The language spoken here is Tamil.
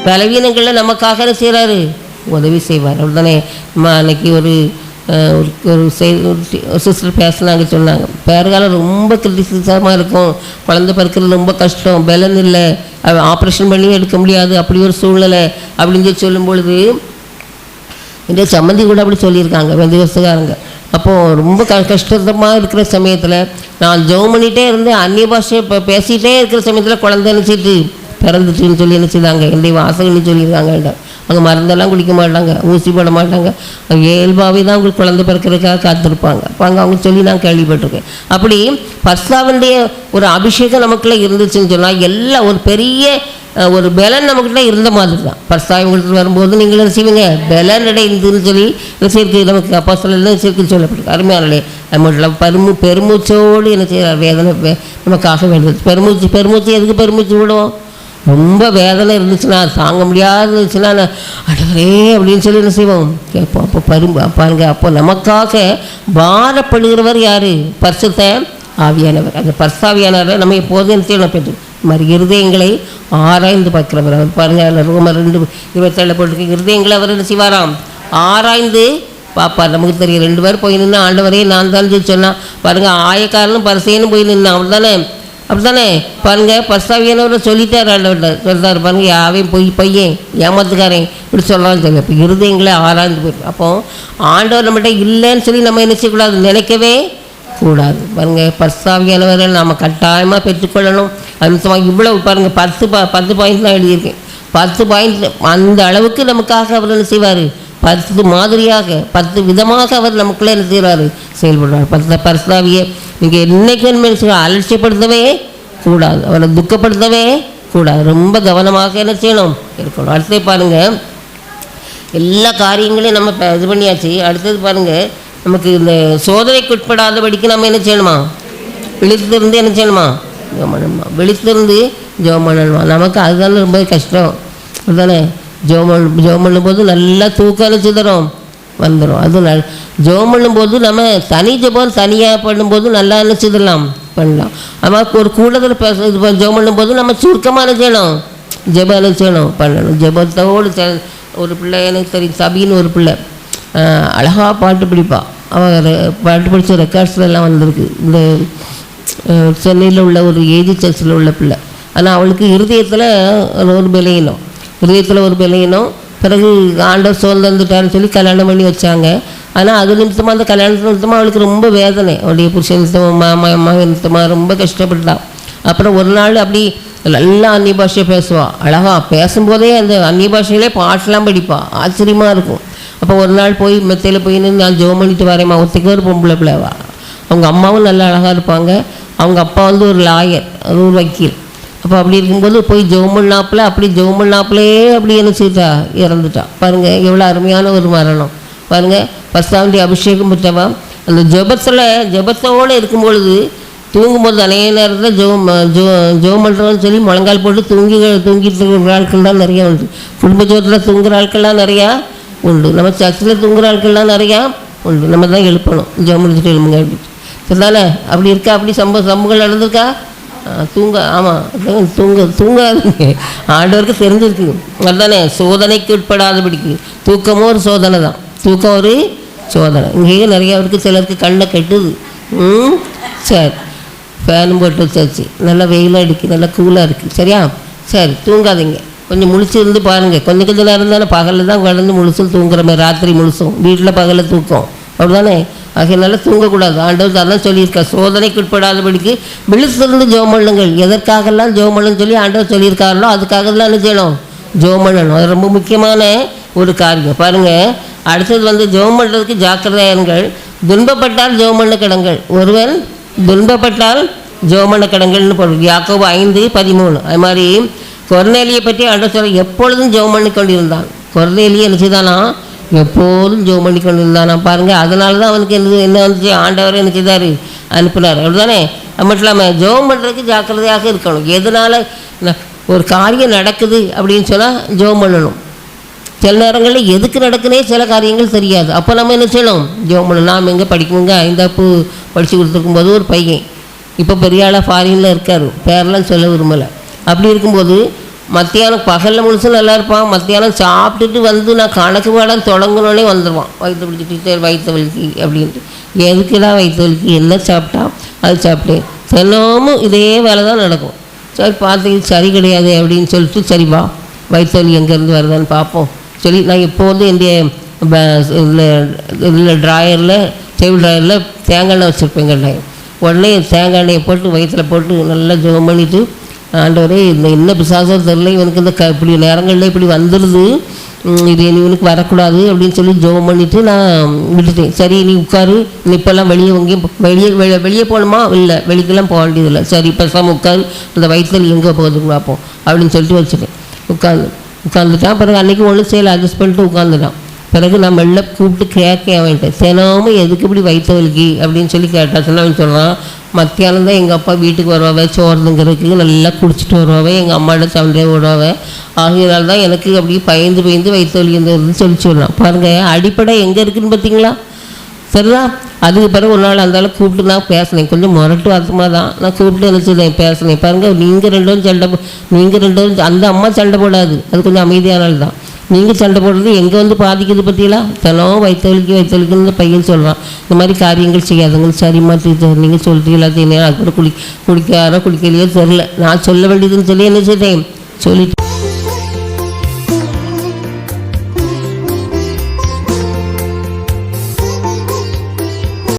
பலவீனங்களில் நமக்காக என்ன செய்கிறாரு, உதவி செய்வார். அப்படிதானே? அன்னைக்கு ஒரு சிஸ்டர் பேசினாங்க, சொன்னாங்க பேறுகாலம் ரொம்ப கிரிட்டிசமாக இருக்கும், குழந்தை பிறக்கிறது ரொம்ப கஷ்டம், பலன் இல்லை, ஆப்ரேஷன் பண்ணியும் எடுக்க முடியாது, அப்படி ஒரு சூழ்நிலை அப்படின்னு சொல்லி சொல்லும் பொழுது இந்த சம்மந்தி கூட அப்படி சொல்லியிருக்காங்க, 20 வருஷக்காரங்க. அப்போது ரொம்ப கஷ்டமாக இருக்கிற சமயத்தில் நான் ஜெபம் பண்ணிகிட்டே இருந்து அந்நிய பாஷை பேசிகிட்டே இருக்கிற சமயத்தில் குழந்தை நினச்சிட்டு பிறந்துச்சுன்னு சொல்லி என்ன செய்தாங்க, என்னுடைய வாசகன்னு சொல்லியிருக்காங்க. அவங்க மருந்தெல்லாம் குடிக்க மாட்டாங்க, ஊசி போட மாட்டாங்க, இயல்பாகவே தான் அவங்களுக்கு குழந்தை பிறக்கிறதுக்காக காத்திருப்பாங்க. அப்போ அவங்க சொல்லி நான் கேள்விப்பட்டிருக்கேன். அப்படி பர்சாவினுடைய ஒரு அபிஷேகம் நமக்குள்ளே இருந்துச்சுன்னு சொன்னால் எல்லாம் ஒரு பெரிய ஒரு பலன் நமக்குள்ளே இருந்த மாதிரி தான். பர்சாவை உங்களுக்கு வரும்போது நீங்கள் என்ன செய்வீங்க, பலன் அடைந்துன்னு சொல்லி சேர்க்கை நமக்கு அப்போ சொல்ல சேர்க்கை சொல்லப்பட்டிருக்கு. அருமையானே நம்ம பெருமூச்சோடு என்ன செய்கிறார், வேதனை நமக்காக வேண்டியது. பெருமூச்சு எதுக்கு பெருமூச்சு விடுவோம், ரொம்ப வேதனை இருந்துச்சுன்னா, தாங்க முடியாது இருந்துச்சுன்னா அடவரே அப்படின்னு சொல்லி என்ன செய்வோம், கேட்போம். அப்போ பாருங்க, அப்போ நமக்காக பாரப்படுகிறவர் யார், பரிசுத்த ஆவியானவர். அந்த பரிசாவியானவரை நம்ம எப்போதும் என்ன செய்யணும், பெற்று மாதிரி இருதயங்களை ஆராய்ந்து பார்க்கிறவர். அவர் பாருங்கள், ரோமர் 2:27 போட்டிருக்கு, இருதயங்களை அவர் என்ன செய்வாராம், ஆராய்ந்து பார்ப்பார். நமக்கு தெரியும் 2 பேர் போய் நின்று ஆண்டவரே நான் தான் சொல்லி சொன்னால் பாருங்கள், ஆயக்காரனும் பரிசேனும் போய் நின்று அவர் தானே, அப்படி தானே பாருங்கள். பரிசாவியானவரை சொல்லிட்டார் ஆண்டவர்கிட்ட, சொல்கிறார் பாருங்கள், யாவையும் பையன் ஏமாத்துக்காரன் இப்படி சொல்லலாம்னு சொல்லி. அப்போ இருதயங்களை ஆராய்ந்து போயிடும். அப்போது ஆண்டவர் நம்மகிட்ட இல்லைன்னு சொல்லி நம்ம என்ன செய்யக்கூடாது, நினைக்கவே கூடாது. பாருங்கள், பரிசாவியானவரை நாம் கட்டாயமாக பெற்றுக்கொள்ளணும். அது இவ்வளவு பாருங்கள், 10 பாயிண்ட் நான் எழுதியிருக்கேன். 10 பாயிண்ட் அந்த அளவுக்கு நமக்காக அவர் என்ன செய்வார், 10 மாதிரியாக 10 விதமாக அவர் நமக்குள்ளே என்ன செய்கிறாரு, செயல்படுறார். பரிசாவியை நீங்கள் என்றைக்கும் அலட்சியப்படுத்தவே கூடாது, அவரை துக்கப்படுத்தவே கூடாது, ரொம்ப கவனமாக என்ன செய்யணும், இருக்கணும். அடுத்தது பாருங்கள், எல்லா காரியங்களையும் நம்ம இது பண்ணியாச்சு. அடுத்தது பாருங்கள், நமக்கு இந்த சோதனைக்கு உட்படாதபடிக்கு நம்ம என்ன செய்யணுமா, விழித்திருந்து என்ன செய்யணுமா, ஜெபம் பண்ணணுமா, விழித்திருந்து ஜெபம் பண்ணணுமா. நமக்கு அதுதானே ரொம்ப கஷ்டம், அதுதானே. ஜெபம் பண்ணும்போது நல்லா தூக்கம் அனுப்பிச்சுதரும் வந்துடும். அது ஜெபம் பண்ணும்போது நம்ம தனி ஜெபம் தனியாக பண்ணும்போது நல்லா அனுப்பிச்சுதலாம் பண்ணலாம். ஆனால் ஒரு கூடுதல் ஜெபம் பண்ணும்போது நம்ம சுருக்கமாக செய்யணும், ஜெபம் அனுப்பிச்சணும் பண்ணணும். ஜெபத்தோடு ஒரு பிள்ளை எனக்கு தெரியும், சபின்னு ஒரு பிள்ளை அழகாக பாட்டு பிடிப்பா. அவள் பாட்டு படித்த ரெக்கார்ட்ஸ்லாம் வந்திருக்கு. இந்த சென்னையில் உள்ள ஒரு ஏஜி சர்ச்சில் உள்ள பிள்ளை. ஆனால் அவளுக்கு இருதயத்தில் ஒரு பலகீனம். பிறகு ஆண்டவர் சோர்ந்துட்டான்னு சொல்லி கல்யாணம் பண்ணி வச்சாங்க. ஆனால் அது நிமித்தமாக, அந்த கல்யாணத்து நிமித்தமாக அவளுக்கு ரொம்ப வேதனை, அவளுடைய புருஷன் நிமித்தமாக மாமா நிமித்தமாக ரொம்ப கஷ்டப்பட்டாள். அப்புறம் ஒரு நாள் அப்படி நல்லா அந்நிய பாஷையை பேசுவாள். அழகாக பேசும்போதே அந்த அந்நிய பாஷையிலே பாட்டெலாம் படிப்பாள், ஆச்சரியமாக இருக்கும். அப்போ ஒரு நாள் போய் மெத்தையில் போய் நின்று நான் ஜெபம் பண்ணிட்டு வரேம்மா, ஒருத்தைக்கு ஒரு பொம்பளை பிள்ளைவா. அவங்க அம்மாவும் நல்லா அழகாக இருப்பாங்க, அவங்க அப்பா ஒரு லாயர், அது ஒரு வக்கீல். அப்போ அப்படி இருக்கும்போது போய் ஜெபம் பண்ணாப்புல அப்படி என்ன செய்தா, இறந்துட்டா. பாருங்கள் எவ்வளோ அருமையான ஒரு மரணம் பாருங்கள். பரிசுத்த அபிஷேகம் பெற்றவா. அந்த ஜெபத்தோடு இருக்கும் பொழுது தூங்கும்போது அநேக நேரத்தில் ஜெபம் பண்ணுறோன்னு சொல்லி முழங்கால் போட்டு தூங்கிட்டு இருக்கிற ஆட்கள் தான் நிறையா உண்டு. குடும்ப ஜோத்தில் தூங்குகிற ஆட்கள்லாம் நிறையா உண்டு. நம்ம சர்ச்சில் தூங்குகிற ஆட்கள்லாம் நிறையா உண்டு. நம்ம தான் எழுப்பணும், ஜெபம் முடிச்சுட்டு எழுப்புங்க அப்படி சொன்னாலே. அப்படி இருக்கா, அப்படி சம்பவங்கள் நடந்திருக்கா? தூங்காதுங்க. ஆண்டவருக்கு தெரிஞ்சிருக்கு அதுதானே. சோதனைக்கு உட்படாதபடிக்கு தூக்கமும் ஒரு சோதனை தான், தூக்கம் ஒரு சோதனை. இங்கேயும் நிறையா அவருக்கு சிலருக்கு கண்ணை கெட்டுது. சரி, ஃபேனும் போட்டு வச்சாச்சு, நல்லா வெயிலாக அடிக்குது, நல்லா கூலாக இருக்குது, சரியா? சரி, தூங்காதீங்க, கொஞ்சம் முழிச்சிருந்து பாருங்கள். கொஞ்சம் நேரம் தானே, பகலில் தான் கலந்து முழுசும் தூங்குற மாதிரி, ராத்திரி முழுசும் வீட்டில் பகலில் தூக்கம் அப்படிதானே. ஆகையினால தூங்கக்கூடாது. ஆண்டவர் தான் சொல்லியிருக்கா, சோதனைக்கு உட்படாதபடிக்கு விழித்திருந்து ஜெபம் பண்ணுங்கள். எதற்காகலாம் ஜெபம் பண்ணுன்னு சொல்லி ஆண்டவர் சொல்லியிருக்காரோ அதுக்காகலாம் என்ன செய்யணும், ஜெபம் பண்ணணும். அது ரொம்ப முக்கியமான ஒரு காரியம். பாருங்கள், அடுத்தது ஜெபம் பண்ணுறதுக்கு ஜாக்கிரதையாருங்கள். துன்பப்பட்டால் ஜெபம் பண்ண கிடங்கள், ஒருவன் துன்பப்பட்டால் ஜெபம் பண்ண கிடங்கள்னு போடுறது. யாக்கோபு 5:13. அது மாதிரி கொர்நேலியை பற்றி ஆண்டவர் சொல்ல, எப்பொழுதும் ஜெபம் பண்ணி கொண்டிருந்தான். கொர்நேலியை என்ன செய்தானா, எப்போதும் ஜெபம் பண்ணி கொண்டு இருந்தானா. பாருங்கள், அதனால தான் அவனுக்கு என்ன வந்துச்சு, ஆண்டவர் என்ன செய்தார், அனுப்பினார். அப்படி தானே. அது மட்டும் இல்லாமல் ஜெபம் பண்ணுறதுக்கு ஜாக்கிரதையாக இருக்கணும். எதனால் ஒரு காரியம் நடக்குது அப்படின்னு சொன்னால் ஜெபம் பண்ணணும். சில நேரங்களில் எதுக்கு நடக்குனே சில காரியங்கள் தெரியாது. அப்போ நம்ம என்ன செய்யணும், ஜெபம் பண்ணணும். நாம் எங்கே படிக்கும்போங்க 5ஆப்பு படித்து கொடுத்துருக்கும்போது ஒரு பையன் இப்போ பெரிய ஆளாக ஃபாரினில் இருக்கார், பேரெலாம் சொல்ல விரும்பலை. அப்படி இருக்கும்போது மத்தியானம் பகலில் முழுசும் நல்லா இருப்பான், மத்தியானம் சாப்பிட்டுட்டு வந்து நான் கணக்கு பாடம் தொடங்கணுன்னே வந்துடுவான். வயிற்று வலிக்கு டீச்சர், வயிற்று வலிக்கு அப்படின்ட்டு. எதுக்குடா வயிற்று வலிக்கு, என்ன சாப்பிட்டா அது சாப்பிட்டேன். தினமும் இதே வேலை தான் நடக்கும். சரி பார்த்து இது சரி கிடையாது அப்படின்னு சொல்லிட்டு, சரி வா வயிற்று வலி எங்கேருந்து வருதான்னு பார்ப்போம். சரி நான் இப்போ வந்து என்னுடைய இதில் ட்ராயரில், டேபிள் ட்ராயரில் தேங்காய் எண்ணெய் வச்சுருப்பேன். கட்டாயம் உடனே தேங்காய் எண்ணெயை போட்டு வயிற்றில் போட்டு நல்லா ஜெபம் பண்ணிவிட்டு, ஆண்டவரே இந்த என்ன பிசாசம் தெரில, இவனுக்கு இந்த இப்படி நேரங்களில் இப்படி வந்துடுது, இது இவனுக்கு வரக்கூடாது அப்படின்னு சொல்லி ஜெபம் பண்ணிவிட்டு நான் விட்டுட்டேன். சரி நீ உட்காரு, நீ இப்போல்லாம் வெளியே எங்கேயும் வெளியே போகணுமா, இல்லை வெளிக்கெல்லாம் போக வேண்டியதில்லை, சரி பேசாமல் உட்காரு, அந்த வயிற்றில் எங்கே போகுதுன்னு பார்ப்போம் அப்படின்னு சொல்லிட்டு வச்சுட்டேன். உட்காந்துட்டான். பிறகு அன்றைக்கி ஒன்றும் செய்யலை, அட்ஜஸ்ட் பண்ணிட்டு உட்காந்துட்டான். பிறகு நான் மெல்ல கூப்பிட்டு கேட்க வேண்டேன், தினமும் எதுக்கு இப்படி வயிற்று வலிக்கு அப்படின்னு சொல்லி கேட்டா. சொன்னால் அவன் சொல்கிறான், மத்தியானம் தான் எங்கள் அப்பா வீட்டுக்கு வருவாவே சோறுங்கிறதுக்கு நல்லா குடிச்சிட்டு வருவாவே, எங்கள் அம்மாட்ட சண்டை விடுவாவே, ஆகியனால தான் எனக்கு அப்படியே பயந்து வயிற்று வலி இருந்ததுன்னு சொல்லி சொல்கிறான். பாருங்கள் அடிப்படை எங்கே இருக்குதுன்னு பார்த்தீங்களா? சரிதான். அதுக்கு பிறகு ஒரு நாள் அந்த கூப்பிட்டு நான் பேசினேன், கொஞ்சம் முரட்டு வார்த்தமாக தான் நான் கூப்பிட்டு என்ன சொல்கிறேன் பேசினேன். பாருங்கள் நீங்கள் ரெண்டு பேரும் அந்த அம்மா சண்டை போடாது, அது கொஞ்சம் அமைதியானால் தான். நீங்கள் சண்டை போடுறது எங்கே வந்து பாதிக்குது பற்றியெல்லாம். தினம் வயிற்று வலிக்குன்னு பையன் சொல்கிறான். இந்த மாதிரி காரியங்கள் செய்யாதுங்க. சரிம்மா டீச்சர் நீங்கள் சொல்லிட்டு எல்லாத்தையும் அது கூட குடிக்காரோ குடிக்கலையோ தெரில, நான் சொல்ல வேண்டியதுன்னு சொல்லி என்ன செய்தேன் சொல்லிட்டு